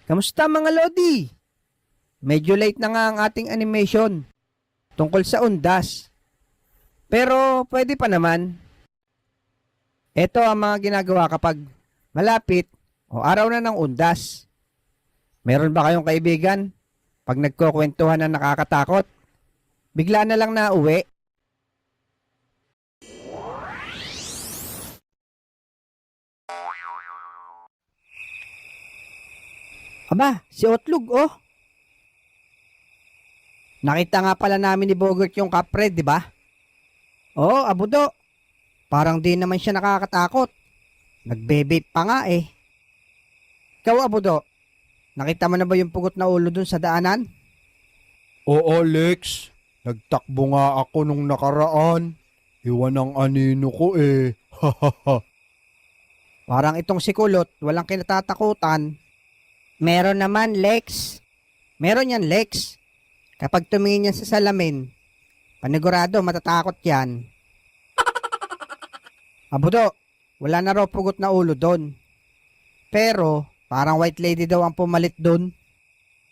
Kamusta mga Lodi? Medyo late na nga ang ating animation tungkol sa undas. Pero pwede pa naman. Ito ang mga ginagawa kapag malapit o araw na ng undas. Meron ba kayong kaibigan? Pag nagkukwentuhan na nakakatakot, bigla na lang nauwi. Aba, si Otlog oh. Nakita nga pala namin ni Bogart yung kapre, di ba? Oo, abudo. Parang di naman siya nakakatakot. Nagbe-vape pa nga eh. Ikaw, abudo, nakita mo na ba yung pugot na ulo dun sa daanan? Oo, Lex. Nagtakbo nga ako nung nakaraan. Iwan ang anino ko eh. Hahaha. Parang itong si Kulot, walang kinatatakutan. Meron naman, Lex. Meron yan, Lex. Kapag tumingin yan sa salamin, panigurado matatakot yan. Abudo, wala na raw pugot na ulo doon. Pero, parang white lady daw ang pumalit doon.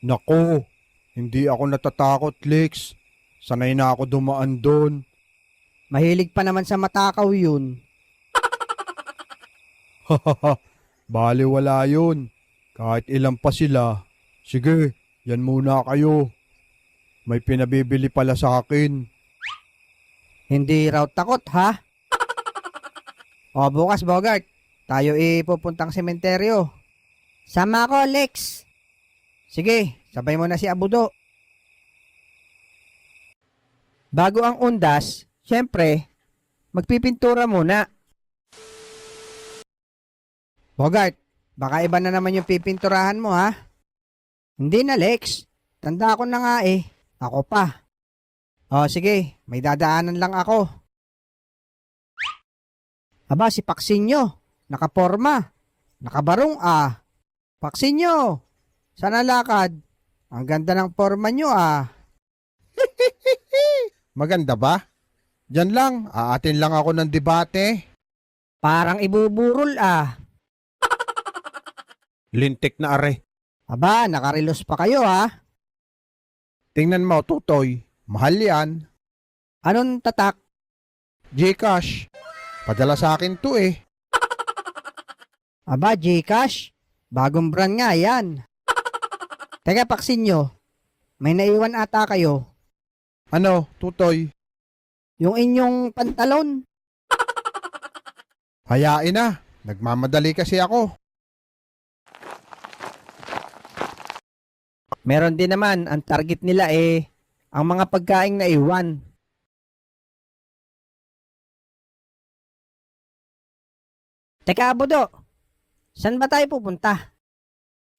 Nako, hindi ako natatakot, Lex. Sanay na ako dumaan doon. Mahilig pa naman sa matakaw yun. Hahaha. Bale wala yun. Kahit ilan pa sila. Sige, yan muna kayo. May pinabibili pala sa akin. Hindi raw takot, ha? O bukas, Bogart, tayo pupuntang sementeryo. Sama ko, Lex. Sige, sabay mo na si Abudo. Bago ang undas, syempre, magpipintura muna. Bogart, baka iba na naman yung pipinturahan mo, ha? Hindi na, Lex. Tanda ko na nga eh. Ako pa. O sige, may dadaanan lang ako. Aba, si Paksinyo. Nakaporma. Nakabarong ah. Paksinyo, sana lakad. Ang ganda ng porma nyo ah. Maganda ba? Diyan lang, aatin lang ako ng debate. Parang ibuburol ah. Lintik na are. Aba, nakarilos pa kayo ah. Tingnan mo, Tutoy. Mahal yan. Anong tatak? Gcash. Padala sa akin to eh. Aba, Gcash. Bagong brand nga yan. Teka, Paksinyo. May naiwan ata kayo. Ano, Tutoy? Yung inyong pantalon. Hayain na. Nagmamadali kasi ako. Meron din naman, ang target nila ang mga pagkaing naiwan. Teka, Abudo. Saan ba tayo pupunta?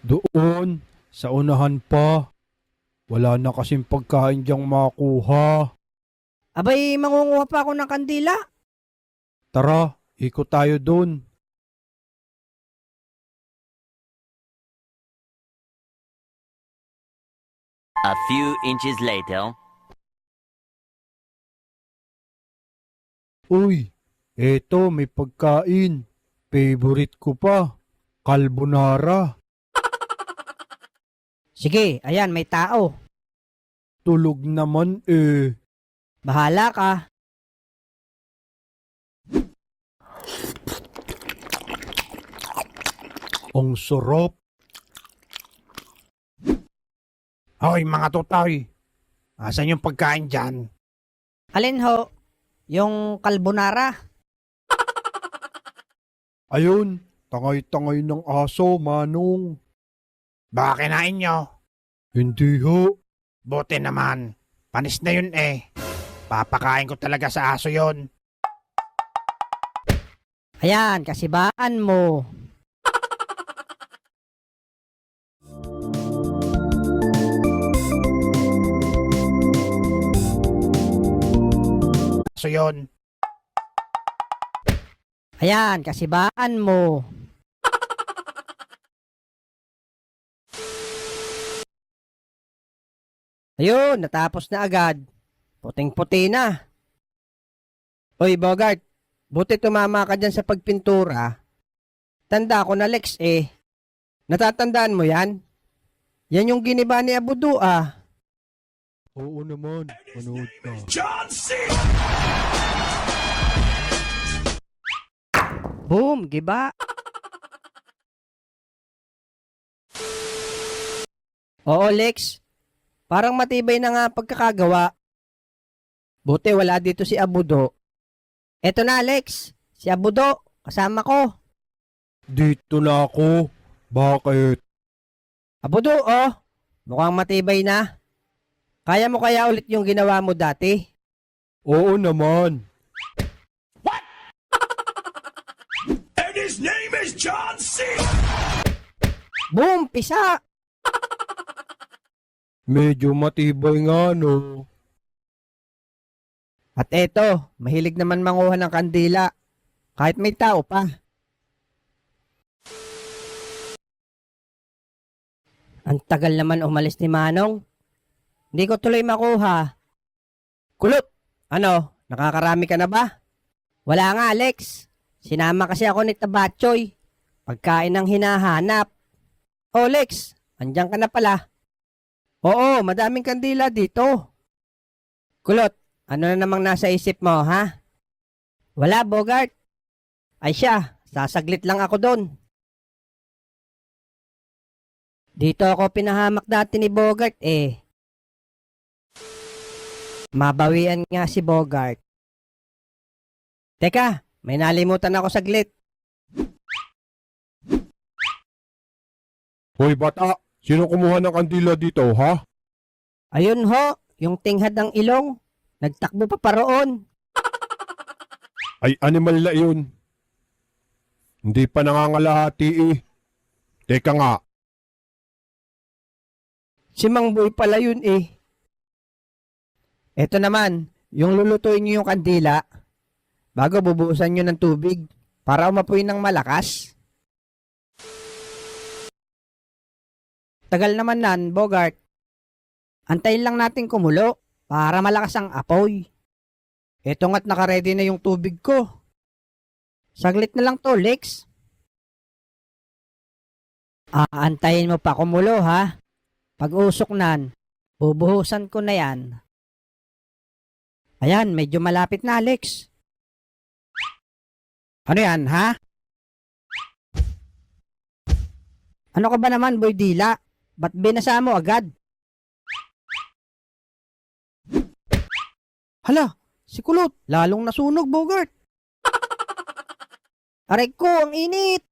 Doon, sa unahan pa. Wala na kasing pagkain diyang makuha. Abay, mangunguha pa ako ng kandila. Tara, ikot tayo doon. A few inches later. Uy, eto may pagkain. Favorite ko pa. Carbonara. Sige, ayan, may tao. Tulog naman eh. Bahala ka. Ang sarap. Hoy mga tutay. Asan yung pagkain dyan? Alin ho? Yung carbonara. Ayun, tangay-tangay ng aso, manong. Baka kinain nyo. Hindi ho. Buti naman. Panis na yun eh. Papakain ko talaga sa aso yon. Ayan, kasibaan mo. Aso yon. Ayan, kasibaan mo. Ayun, natapos na agad. Puting-puti na. Oy, Bogart, buti tumama ka dyan sa pagpintura. Tanda ko na, Lex eh. Natatandaan mo yan? Yan yung giniba ni Abudu ah. Oo naman, manood ka. Boom, giba. Oo, Lex. Parang matibay na nga ang pagkakagawa. Buti wala dito si Abudo. Eto na, Lex. Si Abudo, kasama ko. Dito na ako. Bakit? Abudo, oh. Mukhang matibay na. Kaya mo kaya ulit yung ginawa mo dati? Oo naman. Boom, pisa. Medyo matibay nga no. At eto, mahilig naman manguha ng kandila. Kahit may tao pa. Ang tagal naman umalis ni Manong. Hindi ko tuloy makuha. Kulot! Ano? Nakakarami ka na ba? Wala nga, Alex. Sinama kasi ako ni Tabatchoy. Pagkain ang hinahanap. Oh, Lex. Andiyan ka na pala. Oo, madaming kandila dito. Kulot, ano na namang nasa isip mo, ha? Wala, Bogart. Ay siya, sasaglit lang ako doon. Dito ako pinahamak dati ni Bogart eh. Mabawian nga si Bogart. Teka, may nalimutan ako saglit. Hoy bata, sino kumuha ng kandila dito ha? Ayun ho, yung tinghad ng ilong. Nagtakbo pa paroon. Ay animal na yun. Hindi pa nangangalahati eh. Teka nga, Si Mang Boy pala yun eh. Eto naman, yung lulutuin nyo yung kandila, bago bubuhusan nyo ng tubig para umapoy ng malakas. Tagal naman nan, Bogart. Antayin lang natin kumulo para malakas ang apoy. Eto nga't nakaredy na yung tubig ko. Saglit na lang to, Lex. Aantayin mo pa kumulo, ha? Pag usok nan, bubuhusan ko na yan. Ayan, medyo malapit na, Alex. Ano yan, ha? Ano ka ba naman, Boy Dila? Ba't binasa mo agad? Hala, si Kulot, lalong nasunog, Bogart. Aray ko, ang init.